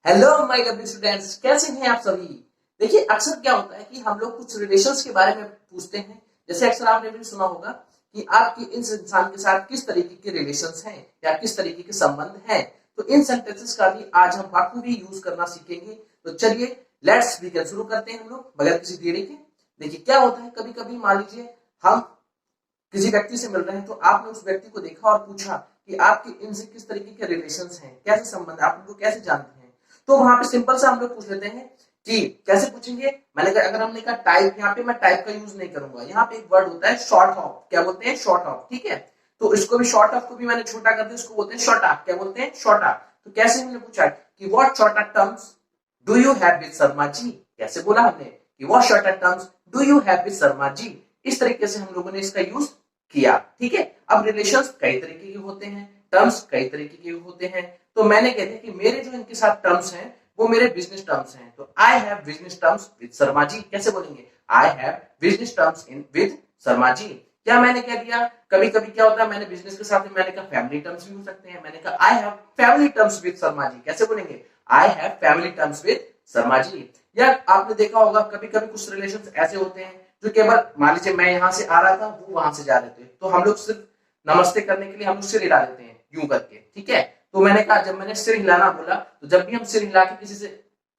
Hello my lovely students, कैसे हैं आप सभी। देखिए, अक्सर क्या होता है कि हम लोग कुछ रिलेशंस के बारे में पूछते हैं। जैसे अक्सर आपने भी सुना होगा कि आपकी इस इंसान के साथ किस तरीके के रिलेशंस हैं या किस तरीके के संबंध हैं। तो इन सेंटेंसेस का भी आज हम बखूबी यूज करना सीखेंगे। तो चलिए लेट्स बिगिन, शुरू करते हैं हम लोग बगैर किसी देरी के। देखिए क्या होता है, कभी कभी मान लीजिए हम किसी व्यक्ति से मिल रहे हैं, तो आपने उस व्यक्ति को देखा और पूछा कि आपके इनसे किस तरीके के रिलेशंस हैं, कैसे संबंध, आप उनको कैसे जानते हैं। तो वहां पे सिंपल सा हम लोग पूछ लेते हैं कि कैसे पूछेंगे। मैंने कहा, अगर हमने कहा टाइप, यहाँ पे मैं टाइप का यूज नहीं करूंगा। यहाँ पे एक वर्ड होता है शॉर्ट ऑफ, क्या बोलते हैं, शॉर्ट ऑफ, ठीक है। तो इसको भी शॉर्ट ऑफ को भी मैंने छोटा कर दिया, इसको बोलते हैं शॉर्ट ऑफ, क्या बोलते हैं, शॉर्ट ऑफ। तो कैसे हमने पूछा कि what short of terms do you have with Sharma ji, कैसे बोला हमने कि what short of terms do you have with Sharma ji. इस तरीके से हम लोगों ने इसका यूज किया, ठीक है। अब रिलेशंस कई तरीके के होते हैं, टर्म्स कई तरीके के होते हैं। तो मैंने कहते हैं कि मेरे जो इनके साथ टर्म्स हैं वो मेरे बिजनेस टर्म्स हैं। तो I have business terms with Sharma ji, कैसे बोलेंगे, I have business terms in with Sharma ji. क्या मैंने कह दिया, कभी कभी क्या होता है, मैंने बिजनेस के साथ में मैंने कहा फैमिली टर्म्स भी हो सकते हैं। मैंने कहा I have family terms with Sharma ji, कैसे बोलेंगे, I have family terms with Sharma ji. या आपने देखा होगा कभी कभी कुछ रिलेशन ऐसे होते हैं जो केवल, मान लीजिए मैं यहाँ से आ रहा था, वो वहां से जा रहे थे, तो हम लोग सिर्फ नमस्ते करने के लिए हम लोग सिर हिला देते हैं यूं करके, ठीक है। तो मैंने कहा, जब मैंने सिर हिलाना बोला, तो जब भी हम सिर हिला के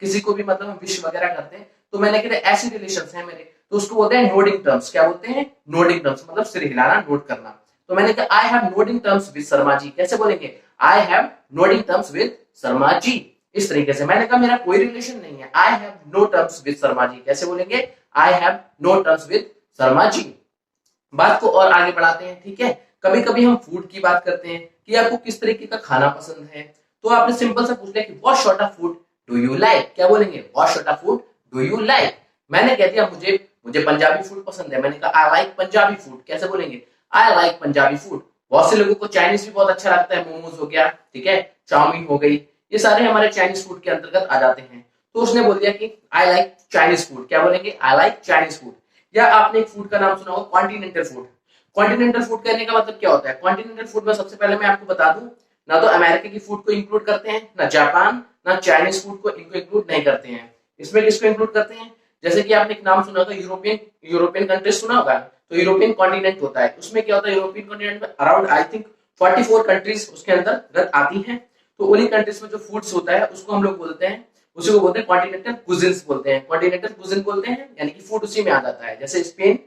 किसी को भी मतलब हम विश वगैरह करते हैं, तो मैंने कहा ऐसे रिलेशन है मेरे, तो उसको बोलते हैं नोडिंग टर्म्स, क्या बोलते हैं, नोडिंग टर्म्स, मतलब सिर हिलाना, नोट करना। तो मैंने कहा I have nodding terms with Sharma ji, कैसे बोलेंगे, I have nodding terms with Sharma ji. इस तरीके से मैंने कहा मेरा कोई रिलेशन नहीं है, I have no terms with Sharma ji, कैसे बोलेंगे, I have no terms with Sharma ji. बात को और आगे बढ़ाते हैं, ठीक है। कभी कभी हम फूड की बात करते हैं कि आपको किस तरीके का खाना पसंद है। तो आपने सिंपल सा पूछ लिया कि what sort of food do you like, क्या बोलेंगे, what sort of food do you like. मैंने कह दिया मुझे मुझे पंजाबी फूड पसंद है, मैंने कहा आई लाइक पंजाबी फूड, कैसे बोलेंगे, आई लाइक पंजाबी फूड। बहुत से लोगों को चाइनीज भी बहुत अच्छा लगता है, मोमोज हो गया, ठीक है, चाउमीन हो गई, ये सारे हमारे चाइनीज फूड के अंतर्गत आ जाते हैं। तो उसने बोल दिया कि आई लाइक चाइनीज फूड, क्या बोलेंगे, आई लाइक चाइनीज फूड। या आपने एक फूड का नाम सुना होगा, कॉन्टिनेंटल फूड। कॉन्टिनेंटल फूड कहने का मतलब क्या होता है, कॉन्टिनेंटल फूड में सबसे पहले मैं आपको बता दूं, ना तो अमेरिका की फूड को इंक्लूड करते हैं, ना जापान, ना चाइनीज फूड को इनको इंक्लूड नहीं करते हैं। इसमें किसको इंक्लूड करते हैं, जैसे कि आपने एक नाम सुना होगा, यूरोपियन यूरोपियन कंट्रीज सुना होगा। तो यूरोपियन कॉन्टिनेंट होता है, उसमें क्या होता है, यूरोपियन कॉन्टिनेंट में अराउंड आई थिंक 44 कंट्रीज उसके अंतर्गत आती हैं। तो उन्हीं कंट्रीज में जो फूड्स होता है उसको हम लोग बोलते हैं, उसी को बोलते हैं कॉन्टिनेंटल कुजिन्स बोलते हैं, कॉन्टिनेंटल कुजिन बोलते हैं, यानी कि फूड उसी में आ जाता है। जैसे स्पेन,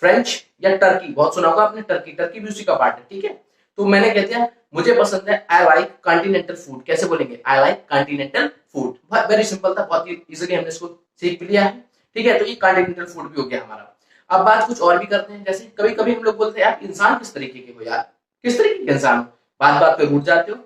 फ्रेंच या टर्की, बहुत सुना होगा आपने, टर्की, टर्की भी उसी का पार्ट है, ठीक है। तो मैंने कह दिया मुझे पसंद है, आई लाइक कॉन्टिनेंटल फूड, कैसे बोलेंगे, I like continental food. Very simple था, बहुत ही इजीली हमने इसको सीख भी लिया है, ठीक है। तो ये कॉन्टिनेंटल फूड भी हो गया हमारा। अब बात कुछ और भी करते हैं, जैसे कभी कभी हम लोग बोलते हैं आप इंसान किस तरीके के हो यार, किस तरीके के इंसान हो, बात बात पे रूठ जाते हो,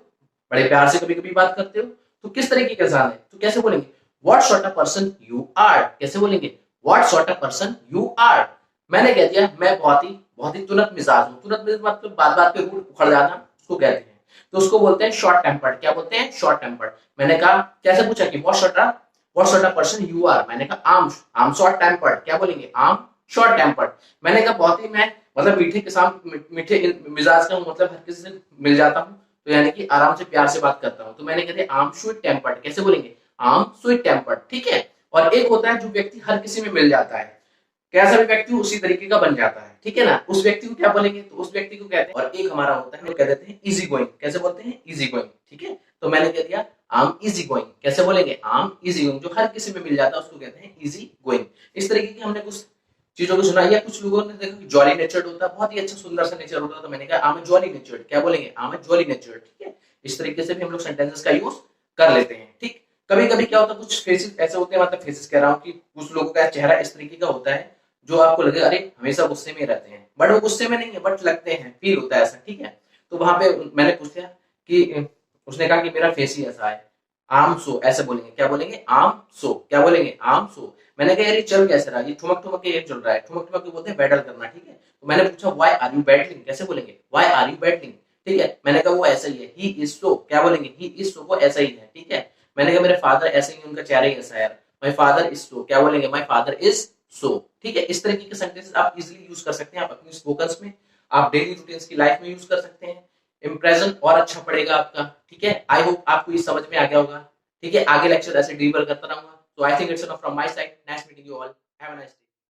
बड़े प्यार से कभी कभी बात करते हो, तो किस तरीके का इंसान है, तो कैसे बोलेंगे, what sort of person you are, कैसे बोलेंगे, what sort of person you are. मैंने कह दिया मैं बहुत ही तुनक मिजाज हूँ, तुनक मिजाज मतलब बात बात पे रूठ उखड़ जाना, उसको कहते हैं। तो उसको बोलते हैं शॉर्ट टेम्पर्ड, क्या बोलते हैं, शॉर्ट टेम्पर्ड। मैंने कहा, कैसे पूछा कि what sort of person you are, मैंने कहा आम शॉर्ट टेम्पर्ड, क्या बोलेंगे, आम शॉर्ट टेम्पर्ड। मैंने कहा बहुत ही मैं मतलब मीठे के साथ मीठे मिजाज का हूँ, मतलब हर किसी से मिल जाता हूँ, तो यानी कि आराम से प्यार से बात करता हूँ। तो मैंने कह दिया आम स्वीट टेम्पर्ड, कैसे बोलेंगे, आम स्वीट टेम्पर्ड, ठीक है। और एक होता है जो व्यक्ति हर किसी में मिल जाता है, कैसा भी व्यक्ति उसी तरीके का बन जाता है, ठीक है ना, उस व्यक्ति को क्या बोलेंगे, तो उस व्यक्ति को कहते हैं। और एक हमारा होता है, हम कह देते हैं इजी गोइंग, कैसे बोलते हैं, इजी गोइंग, ठीक है। तो मैंने कह दिया आम इजी गोइंग, कैसे बोलेंगे, आम इजी गोइंग, जो हर किसी में मिल जाता है उसको कहते हैं इजी गोइंग। इस तरीके की हमने कुछ चीजों को सुना। या कुछ लोगों ने देखा जॉली नेचर्ड होता है, बहुत ही अच्छा सुंदर सा नेचर होता है, तो मैंने कहा आम जॉली नेचर्ड, क्या बोलेंगे, आम जॉली नेचर्ड, ठीक है। इस तरीके से भी हम लोग सेंटेंसेस का यूज कर लेते हैं, ठीक। कभी कभी क्या होता है, कुछ फेसेस ऐसे होते हैं, मतलब फेसेस कह रहा हूँ कि कुछ लोगों का चेहरा इस तरीके का होता है जो आपको लगे अरे हमेशा गुस्से में रहते हैं, बट वो गुस्से में नहीं है, बट लगते हैं, फील होता है ऐसा, ठीक है। तो वहां पे मैंने पूछ लिया कि उसने कहा कि मेरा फेस ही ऐसा है, आम सो, ऐसे बोलेंगे, क्या बोलेंगे, आम सो, क्या बोलेंगे, आम सो। मैंने कहा यार ये चल कैसे रहा, ये ठुमक ठुमक के ये चल रहा है, ठुमक ठुमक के बोलते हैं बैटल करना, ठीक है। तो मैंने पूछा व्हाई आर यू बैटलिंग, कैसे बोलेंगे, व्हाई आर यू बैटलिंग, ठीक है। मैंने कहा वो ऐसा ही है, ही इज सो, क्या बोलेंगे, ही इज सो, वो ऐसा ही है, ठीक है। मैंने कहा मेरे फादर ऐसे ही, उनका चेहरा ही ऐसा है यार, माय फादर इज सो, क्या बोलेंगे, माय फादर इज सो, ठीक है। इस तरीके के सेंटेंसेस आप इजीली यूज कर सकते हैं, आप अपनी स्पोकन्स में, आप डेली रूटीन्स की लाइफ में यूज कर सकते हैं। इंप्रेशन और अच्छा पड़ेगा आपका, ठीक है। आई होप आपको ये समझ में आ गया होगा। ठीक है, आगे लेक्चर ऐसे डिलीवर करता रहूंगा। तो I think it's enough from my side. Nice meeting you all, have a nice day.